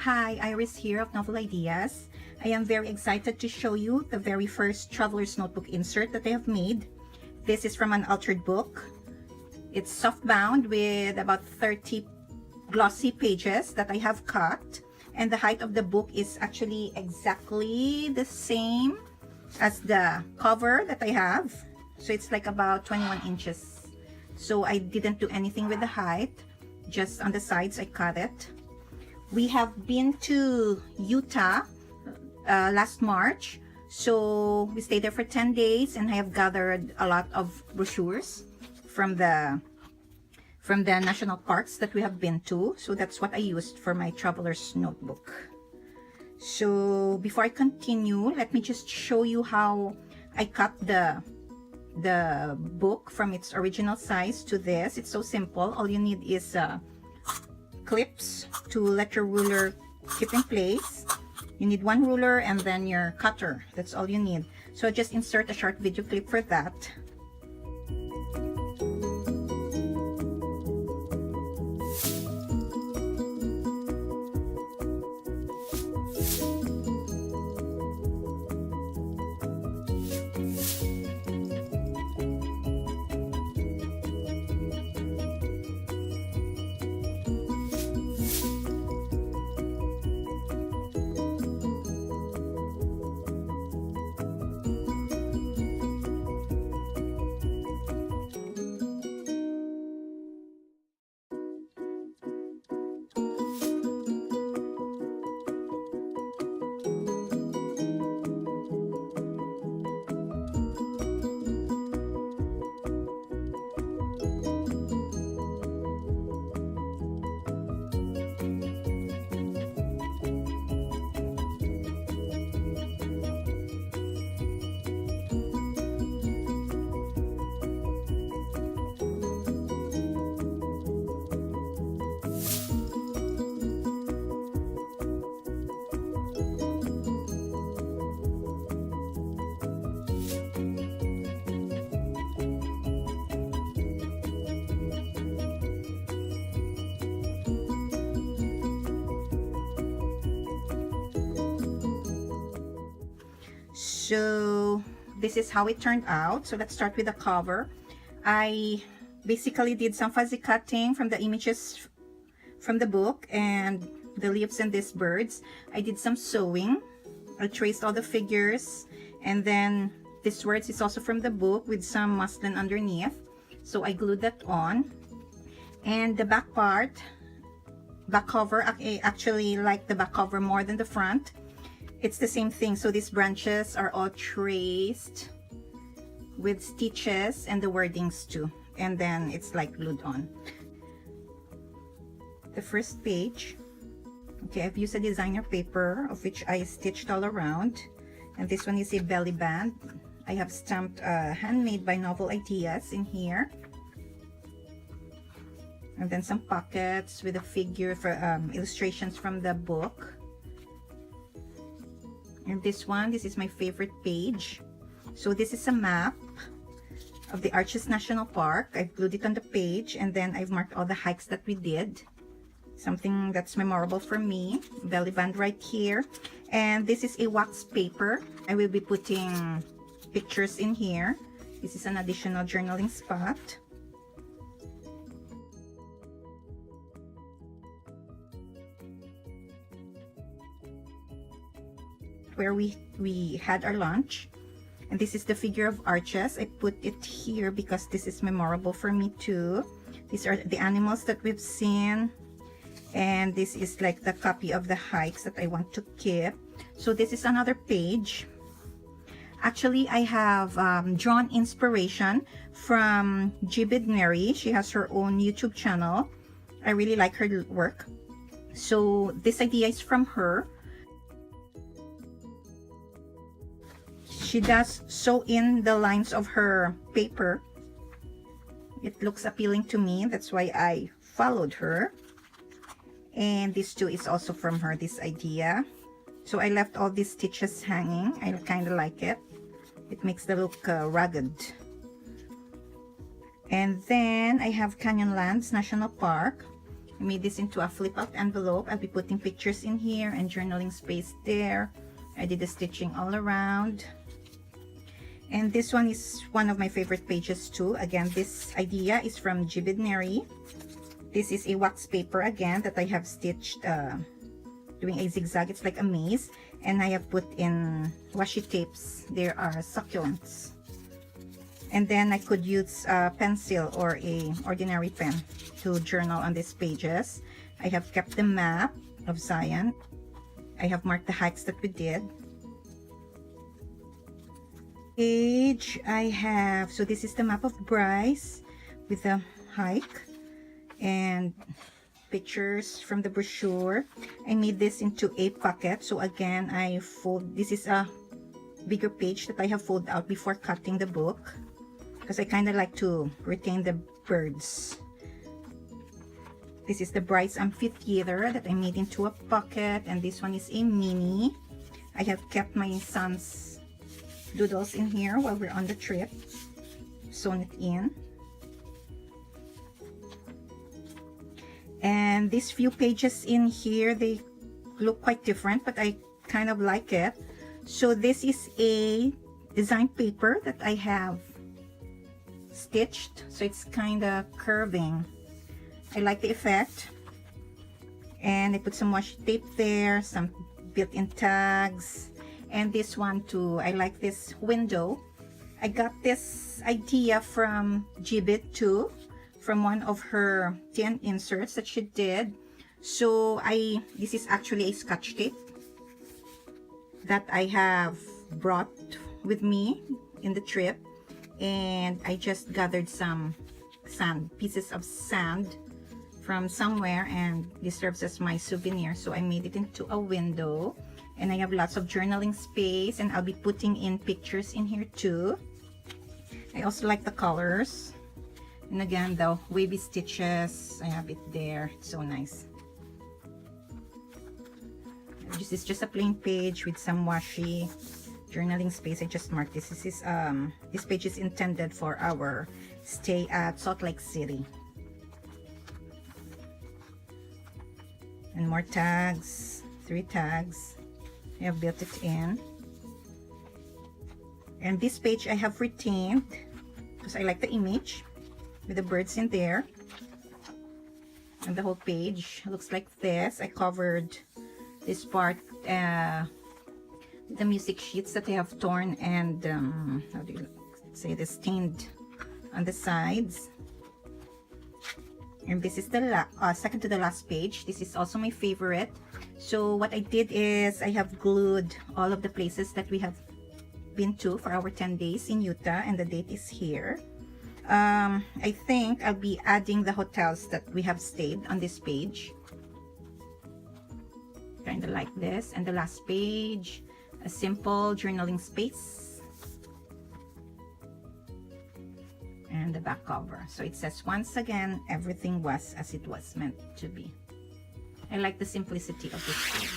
Hi, Iris here of Novel Ideas. I am very excited to show you the very first traveler's notebook insert that I have made. This is from an altered book. It's soft bound with about 30 glossy pages that I have cut, and the height of the book is actually exactly the same as the cover that I have. So it's like about 21 inches. So I didn't do anything with the height, just on the sides I cut it. We have been to Utah last March, so we stayed there for 10 days, and I have gathered a lot of brochures from the national parks that we have been to. So that's what I used for my traveler's notebook. So before I continue, let me just show you how I cut the book from its original size to this. It's so simple. All you need is clips to let your ruler keep in place. You need one ruler and then your cutter. That's all you need. So just insert a short video clip for that. So this is how it turned out. So let's start with the cover. I basically did some fuzzy cutting from the images from the book and the leaves and these birds. I did some sewing. I traced all the figures, and then this words is also from the book with some muslin underneath. So I glued that on. And the back part, back cover, I actually like the back cover more than the front. It's the same thing. So these branches are all traced with stitches and the wordings too. And then it's like glued on. The first page. Okay, I've used a designer paper of which I stitched all around. And this one is a belly band. I have stamped handmade by Novel Ideas in here. And then some pockets with a figure for illustrations from the book. And this one, this is my favorite page. So this is a map of the Arches National Park. I've glued it on the page, and then I've marked all the hikes that we did. Something that's memorable for me. Belly band right here. And this is a wax paper. I will be putting pictures in here. This is an additional journaling spot. Where we had our lunch, and this is the figure of Arches. I put it here because this is memorable for me too. These are the animals that we've seen, and this is like the copy of the hikes that I want to keep. So this is another page. Actually, I have drawn inspiration from Jibid Neary. She has her own YouTube channel. I really like her work, so this idea is from her. She does sew in the lines of her paper. It looks appealing to me. That's why I followed her. And this too is also from her, this idea. So I left all these stitches hanging. I kind of like it. It makes the look rugged. And then I have Canyonlands National Park. I made this into a flip out envelope. I'll be putting pictures in here and journaling space there. I did the stitching all around. And this one is one of my favorite pages too. Again, this idea is from Jibid Neary. This is a wax paper again that I have stitched doing a zigzag. It's like a maze, and I have put in washi tapes. There are succulents. And then I could use a pencil or a ordinary pen to journal on these pages. I have kept the map of Zion. I have marked the hikes that we did. Page I have, so this is the map of Bryce with the hike and pictures from the brochure. I made this into a pocket. So again, I fold, this is a bigger page that I have folded out before cutting the book, because I kind of like to retain the birds. This is the Bryce Amphitheater that I made into a pocket, and this one is a mini. I have kept my son's doodles in here while we're on the trip, sewn it in. And these few pages in here, they look quite different, but I kind of like it. So this is a design paper that I have stitched, so it's kind of curving. I like the effect, and I put some washi tape there, some built-in tags, and this one too. I like this window. I got this idea from Jibid too, from one of her 10 inserts that she did. So this is actually a scotch tape that I have brought with me in the trip, and I just gathered some pieces of sand from somewhere, and this serves as my souvenir. So I made it into a window, and I have lots of journaling space, and I'll be putting in pictures in here too. I also like the colors, and again the wavy stitches, I have it there. It's so nice. This is just a plain page with some washi journaling space. I just marked this. This page is intended for our stay at Salt Lake City. And more tags, 3 tags. I have built it in. And this page I have retained because I like the image with the birds in there. And the whole page looks like this. I covered this part with the music sheets that I have torn and how do you say this, stained on the sides. And this is the second to the last page. This is also my favorite. So what I did is I have glued all of the places that we have been to for our 10 days in Utah, and the date is here. I think I'll be adding the hotels that we have stayed on this page, kind of like this. And the last page, a simple journaling space, and the back cover. So it says, once again, everything was as it was meant to be. I like the simplicity of this page.